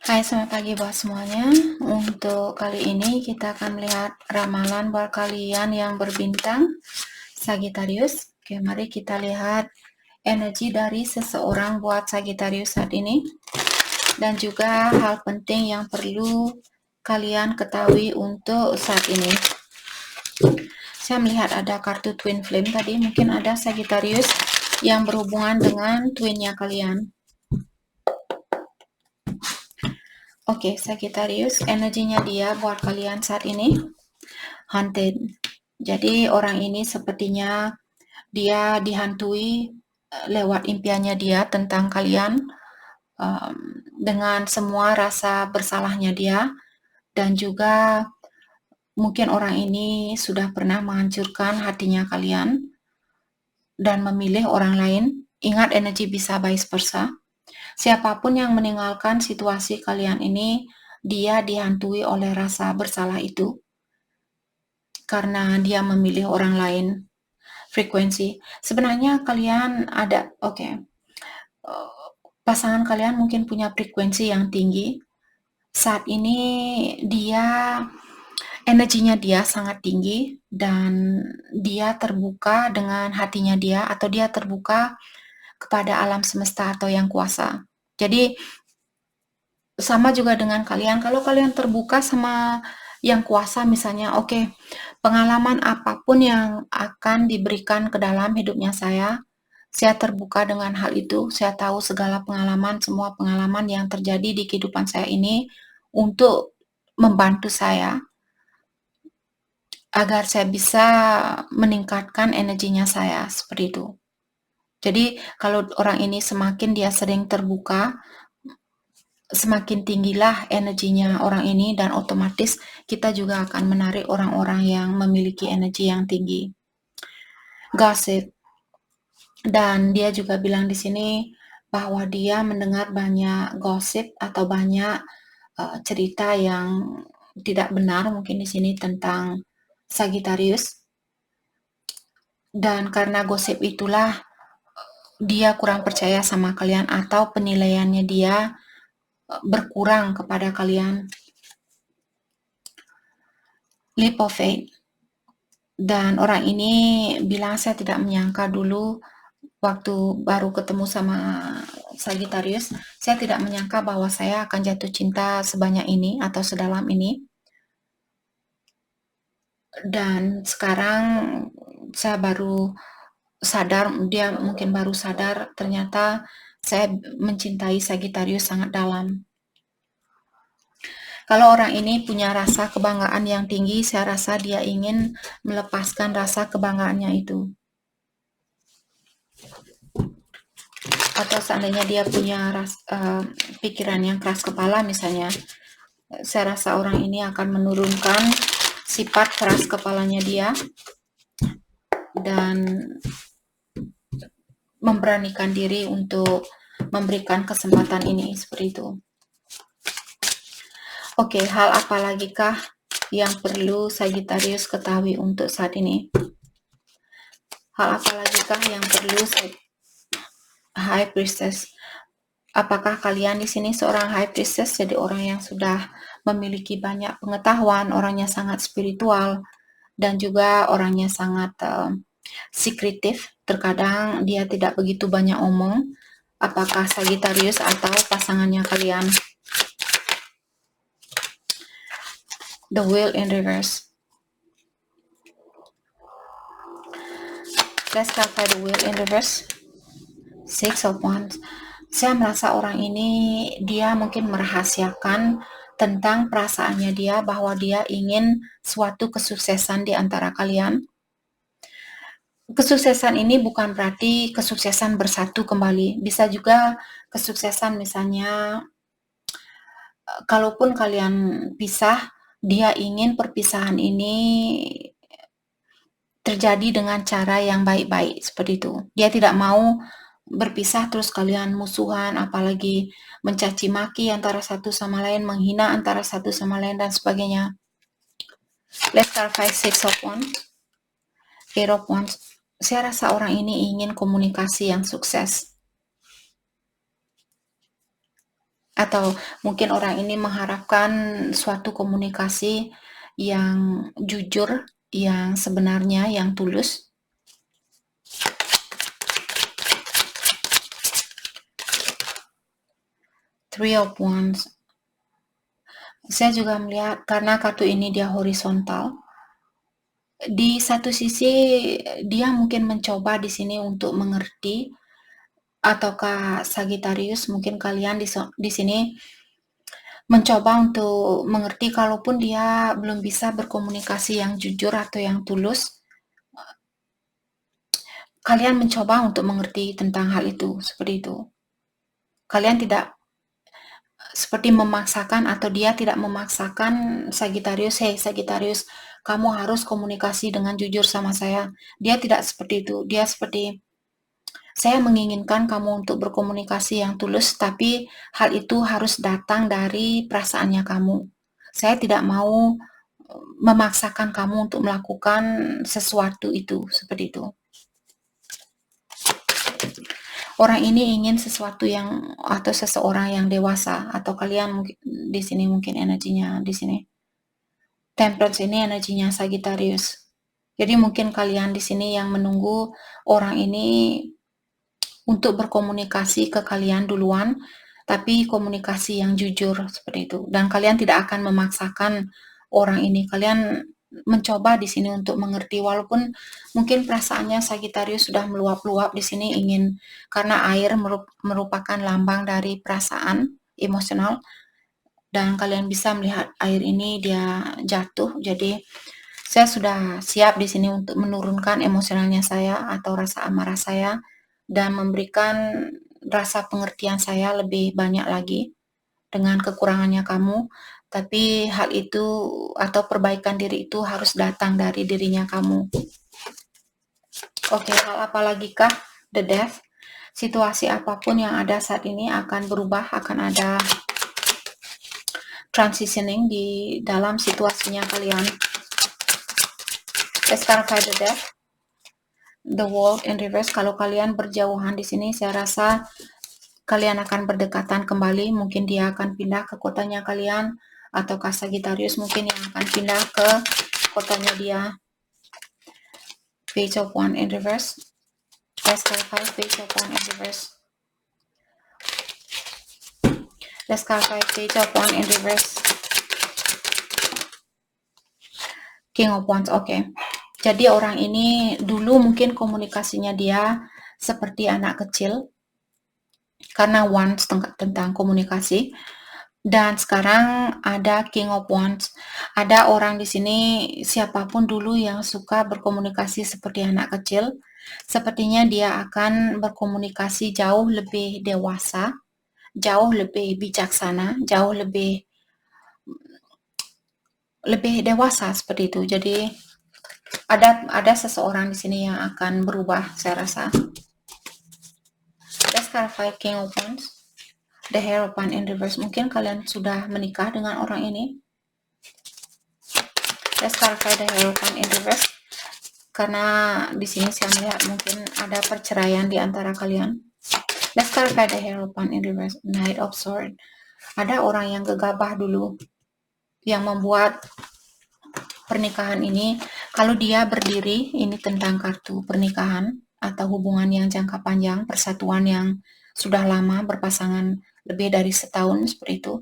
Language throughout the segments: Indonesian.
Hai, selamat pagi buat semuanya. Untuk kali ini kita akan melihat ramalan buat kalian yang berbintang Sagittarius. Oke, mari kita lihat energi dari seseorang buat Sagittarius saat ini. Dan juga hal penting yang perlu kalian ketahui untuk saat ini. Saya melihat ada kartu Twin Flame tadi. Mungkin ada Sagittarius yang berhubungan dengan twinnya kalian. Oke, Sagittarius, energinya dia buat kalian saat ini haunted. Jadi orang ini sepertinya dia dihantui lewat impiannya dia tentang kalian, dengan semua rasa bersalahnya dia, dan juga mungkin orang ini sudah pernah menghancurkan hatinya kalian dan memilih orang lain. Ingat, energi bisa vice versa. Siapapun yang meninggalkan situasi kalian ini, dia dihantui oleh rasa bersalah itu karena dia memilih orang lain. Frekuensi. Sebenarnya kalian ada, pasangan kalian mungkin punya frekuensi yang tinggi. Saat ini energinya dia sangat tinggi dan dia terbuka dengan hatinya dia, atau dia terbuka kepada alam semesta atau yang kuasa. Jadi sama juga dengan kalian, kalau kalian terbuka sama yang kuasa misalnya, pengalaman apapun yang akan diberikan ke dalam hidupnya saya terbuka dengan hal itu. Saya tahu segala pengalaman, semua pengalaman yang terjadi di kehidupan saya ini untuk membantu saya agar saya bisa meningkatkan energinya saya, seperti itu. Jadi kalau orang ini semakin dia sering terbuka, semakin tinggilah energinya orang ini, dan otomatis kita juga akan menarik orang-orang yang memiliki energi yang tinggi. Gossip. Dan dia juga bilang di sini bahwa dia mendengar banyak gosip atau banyak cerita yang tidak benar mungkin di sini tentang Sagittarius. Dan karena gosip itulah dia kurang percaya sama kalian, atau penilaiannya dia berkurang kepada kalian. Leap of faith. Dan orang ini bilang, saya tidak menyangka dulu waktu baru ketemu sama Sagittarius, saya tidak menyangka bahwa saya akan jatuh cinta sebanyak ini atau sedalam ini. Dan sekarang saya baru sadar, dia mungkin baru sadar, ternyata saya mencintai Sagittarius sangat dalam. Kalau orang ini punya rasa kebanggaan yang tinggi, saya rasa dia ingin melepaskan rasa kebanggaannya itu. Atau seandainya dia punya pikiran yang keras kepala misalnya, saya rasa orang ini akan menurunkan sifat keras kepalanya dia dan memberanikan diri untuk memberikan kesempatan ini, seperti itu. Oke, hal apa lagi kah yang perlu Sagittarius ketahui untuk saat ini? Hal apa lagi kah yang perlu High Priestess? Apakah kalian di sini seorang High Priestess, jadi orang yang sudah memiliki banyak pengetahuan, orangnya sangat spiritual, dan juga orangnya sangat sekretif, terkadang dia tidak begitu banyak omong. Apakah Sagittarius atau pasangannya kalian? The Wheel in reverse. Let's clarify the Wheel in reverse. Six of Wands. Saya merasa orang ini dia mungkin merahasiakan tentang perasaannya dia, bahwa dia ingin suatu kesuksesan di antara kalian. Kesuksesan ini bukan berarti kesuksesan bersatu kembali. Bisa juga kesuksesan misalnya, kalaupun kalian pisah, dia ingin perpisahan ini terjadi dengan cara yang baik-baik, seperti itu. Dia tidak mau berpisah terus kalian musuhan, apalagi mencaci maki antara satu sama lain, menghina antara satu sama lain, dan sebagainya. Let's clarify Six of Wands. Eight of Wands. Saya rasa orang ini ingin komunikasi yang sukses. Atau mungkin orang ini mengharapkan suatu komunikasi yang jujur, yang sebenarnya, yang tulus. Three of Wands. Saya juga melihat karena kartu ini dia horizontal. Di satu sisi dia mungkin mencoba di sini untuk mengerti, ataukah Sagittarius mungkin kalian di sini mencoba untuk mengerti kalaupun dia belum bisa berkomunikasi yang jujur atau yang tulus, kalian mencoba untuk mengerti tentang hal itu, seperti itu. Kalian tidak seperti memaksakan atau dia tidak memaksakan Sagittarius, "Hey Sagittarius, kamu harus komunikasi dengan jujur sama saya." Dia tidak seperti itu. Dia seperti, "Saya menginginkan kamu untuk berkomunikasi yang tulus, tapi hal itu harus datang dari perasaannya kamu. Saya tidak mau memaksakan kamu untuk melakukan sesuatu itu," seperti itu. Orang ini ingin sesuatu yang atau seseorang yang dewasa, atau kalian mungkin di sini mungkin energinya di sini. Temperance ini energinya Sagittarius. Jadi mungkin kalian di sini yang menunggu orang ini untuk berkomunikasi ke kalian duluan, tapi komunikasi yang jujur seperti itu. Dan kalian tidak akan memaksakan orang ini. Kalian mencoba di sini untuk mengerti, walaupun mungkin perasaannya Sagittarius sudah meluap-luap di sini ingin, karena air merupakan lambang dari perasaan emosional, dan kalian bisa melihat air ini dia jatuh. Jadi saya sudah siap di sini untuk menurunkan emosionalnya saya atau rasa amarah saya dan memberikan rasa pengertian saya lebih banyak lagi dengan kekurangannya kamu. Tapi hal itu atau perbaikan diri itu harus datang dari dirinya kamu. Oke, hal apa lagi kah? The Death. Situasi apapun yang ada saat ini akan berubah, akan ada transitioning di dalam situasinya kalian. Let's clarify the Death. The World in Reverse. Kalau kalian berjauhan di sini, saya rasa kalian akan berdekatan kembali. Mungkin dia akan pindah ke kotanya kalian, ataukah Sagittarius mungkin yang akan pindah ke kotanya dia. Page of Wands in Reverse. Let's clarify Page of Wands in Reverse. Let's clarify Page of Wands in Reverse. King of Wands, oke. Jadi orang ini dulu mungkin komunikasinya dia seperti anak kecil, karena Wands tentang komunikasi. Dan sekarang ada King of Wands. Ada orang di sini, siapapun dulu yang suka berkomunikasi seperti anak kecil, sepertinya dia akan berkomunikasi jauh lebih dewasa, jauh lebih bijaksana, jauh lebih dewasa seperti itu. Jadi ada seseorang di sini yang akan berubah, saya rasa. Let's clarify King of Wands. The Hierophant in Reverse. Mungkin kalian sudah menikah dengan orang ini. Let's clarify the Hierophant in Reverse. Karena di sini saya melihat mungkin ada perceraian di antara kalian. Let's clarify the Hierophant in Reverse. Knight of Swords. Ada orang yang gegabah dulu yang membuat pernikahan ini. Kalau dia berdiri, ini tentang kartu pernikahan atau hubungan yang jangka panjang, persatuan yang sudah lama, berpasangan lebih dari setahun seperti itu.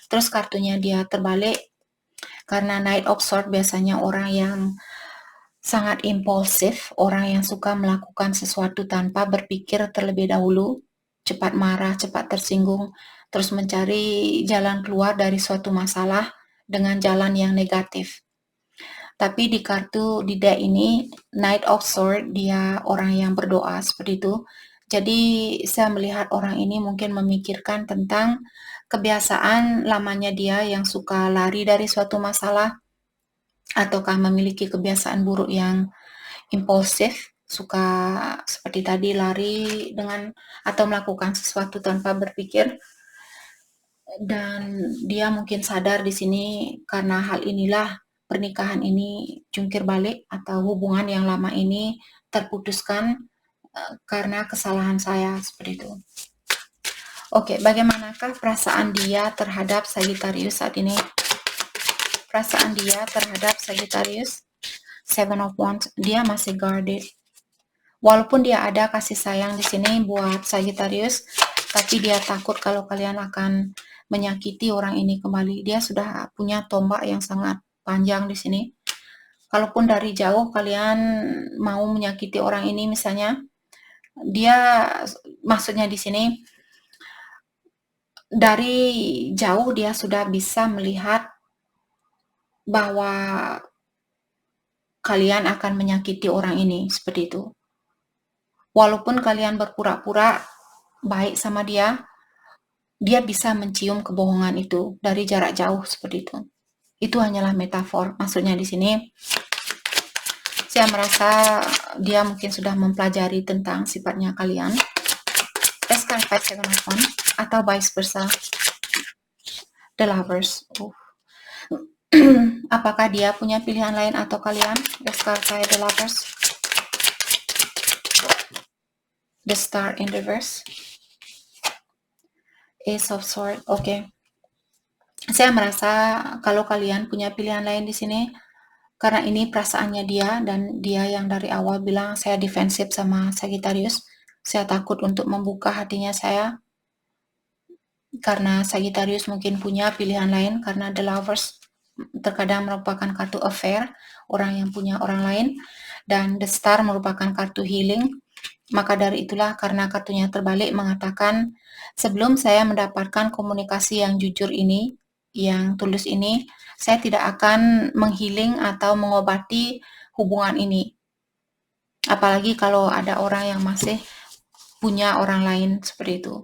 Terus kartunya dia terbalik, karena Knight of Swords biasanya orang yang sangat impulsif, orang yang suka melakukan sesuatu tanpa berpikir terlebih dahulu, cepat marah, cepat tersinggung, terus mencari jalan keluar dari suatu masalah dengan jalan yang negatif. Tapi di kartu di deck ini, Knight of Swords, dia orang yang berdoa seperti itu. Jadi saya melihat orang ini mungkin memikirkan tentang kebiasaan lamanya dia yang suka lari dari suatu masalah, ataukah memiliki kebiasaan buruk yang impulsif, suka seperti tadi lari dengan atau melakukan sesuatu tanpa berpikir. Dan dia mungkin sadar di sini karena hal inilah pernikahan ini jungkir balik atau hubungan yang lama ini terputuskan karena kesalahan saya seperti itu. Oke, bagaimanakah perasaan dia terhadap Sagittarius saat ini? Perasaan dia terhadap Sagittarius, Seven of Wands, dia masih guarded. Walaupun dia ada kasih sayang di sini buat Sagittarius, tapi dia takut kalau kalian akan menyakiti orang ini kembali. Dia sudah punya tombak yang sangat panjang di sini. Kalaupun dari jauh kalian mau menyakiti orang ini, misalnya, dia maksudnya di sini dari jauh dia sudah bisa melihat bahwa kalian akan menyakiti orang ini, seperti itu. Walaupun kalian berpura-pura baik sama dia, dia bisa mencium kebohongan itu dari jarak jauh, seperti itu. Itu hanyalah metafor. Maksudnya di sini, saya merasa dia mungkin sudah mempelajari tentang sifatnya kalian. Let's clarify Seven of Wands, atau vice versa. The Lovers. Apakah dia punya pilihan lain atau kalian? Let's clarify The Lovers. The Star in reverse. Ace of Swords. Oke. Saya merasa kalau kalian punya pilihan lain di sini, karena ini perasaannya dia, dan dia yang dari awal bilang saya defensif sama Sagittarius. Saya takut untuk membuka hatinya saya, karena Sagittarius mungkin punya pilihan lain, karena The Lovers terkadang merupakan kartu affair, orang yang punya orang lain, dan The Star merupakan kartu healing. Maka dari itulah, karena kartunya terbalik, mengatakan sebelum saya mendapatkan komunikasi yang jujur ini, yang tulus ini, saya tidak akan menghealing atau mengobati hubungan ini. Apalagi kalau ada orang yang masih punya orang lain, seperti itu.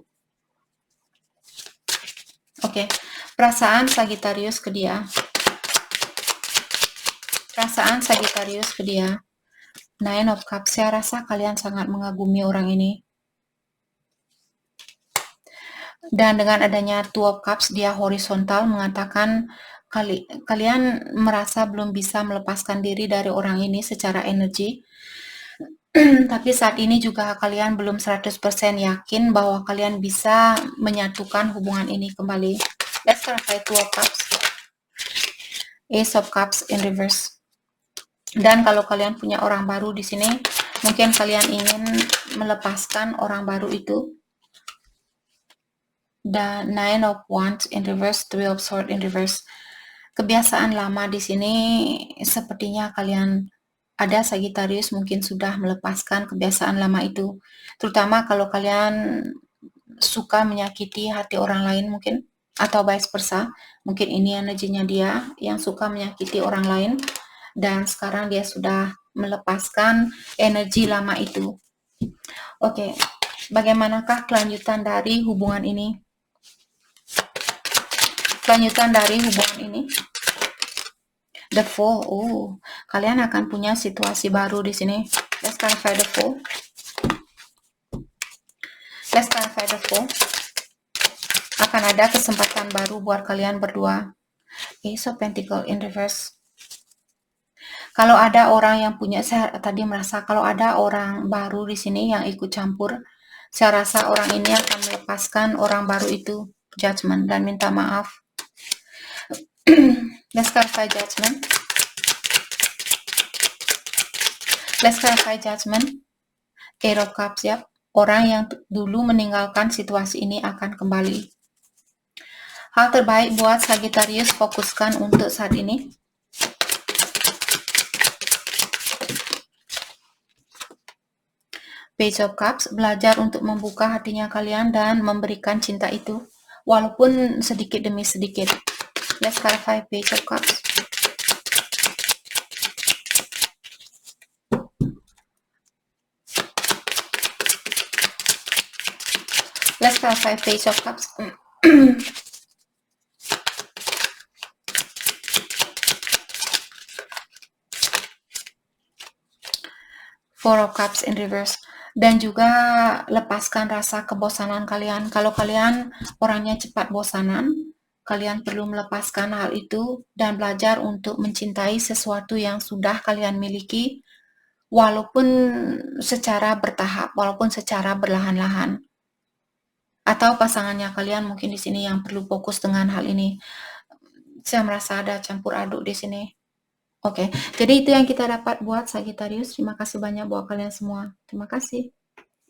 Oke, perasaan Sagittarius ke dia. Perasaan Sagittarius ke dia. Nine of Cups, saya rasa kalian sangat mengagumi orang ini. Dan dengan adanya Two of Cups, dia horizontal, mengatakan kalian merasa belum bisa melepaskan diri dari orang ini secara energi. Tapi saat ini juga kalian belum 100% yakin bahwa kalian bisa menyatukan hubungan ini kembali. Let's clarify Two of Cups. Ace of Cups in reverse. Dan kalau kalian punya orang baru di sini, mungkin kalian ingin melepaskan orang baru itu. Dan Nine of Wands in reverse, Three of Swords in reverse. Kebiasaan lama di sini sepertinya kalian ada Sagittarius mungkin sudah melepaskan kebiasaan lama itu. Terutama kalau kalian suka menyakiti hati orang lain mungkin, atau vice versa. Mungkin ini energinya dia yang suka menyakiti orang lain, dan sekarang dia sudah melepaskan energi lama itu. Oke, bagaimanakah kelanjutan dari hubungan ini? Kelanjutan dari hubungan ini, The Fool. Kalian akan punya situasi baru di sini. Let's clarify the Fool. Let's clarify the Fool. Akan ada kesempatan baru buat kalian berdua. Ace of Pentacles in reverse. Kalau ada orang yang punya, saya tadi merasa kalau ada orang baru di sini yang ikut campur, saya rasa orang ini akan melepaskan orang baru itu, Judgment, dan minta maaf. Let's clarify Judgment. Let's clarify Judgment. Eight of Cups, ya. Orang yang dulu meninggalkan situasi ini akan kembali. Hal terbaik buat Sagittarius fokuskan untuk saat ini. Page of Cups, belajar untuk membuka hatinya kalian dan memberikan cinta itu, walaupun sedikit demi sedikit. Let's clarify Page of Cups. Let's clarify Page of Cups. Four of Cups in reverse. Dan juga lepaskan rasa kebosanan kalian. Kalau kalian orangnya cepat bosanan, kalian perlu melepaskan hal itu dan belajar untuk mencintai sesuatu yang sudah kalian miliki, walaupun secara bertahap, walaupun secara perlahan-lahan. Atau pasangannya kalian mungkin di sini yang perlu fokus dengan hal ini. Saya merasa ada campur aduk di sini. Oke, jadi itu yang kita dapat buat Sagittarius. Terima kasih banyak buat kalian semua. Terima kasih.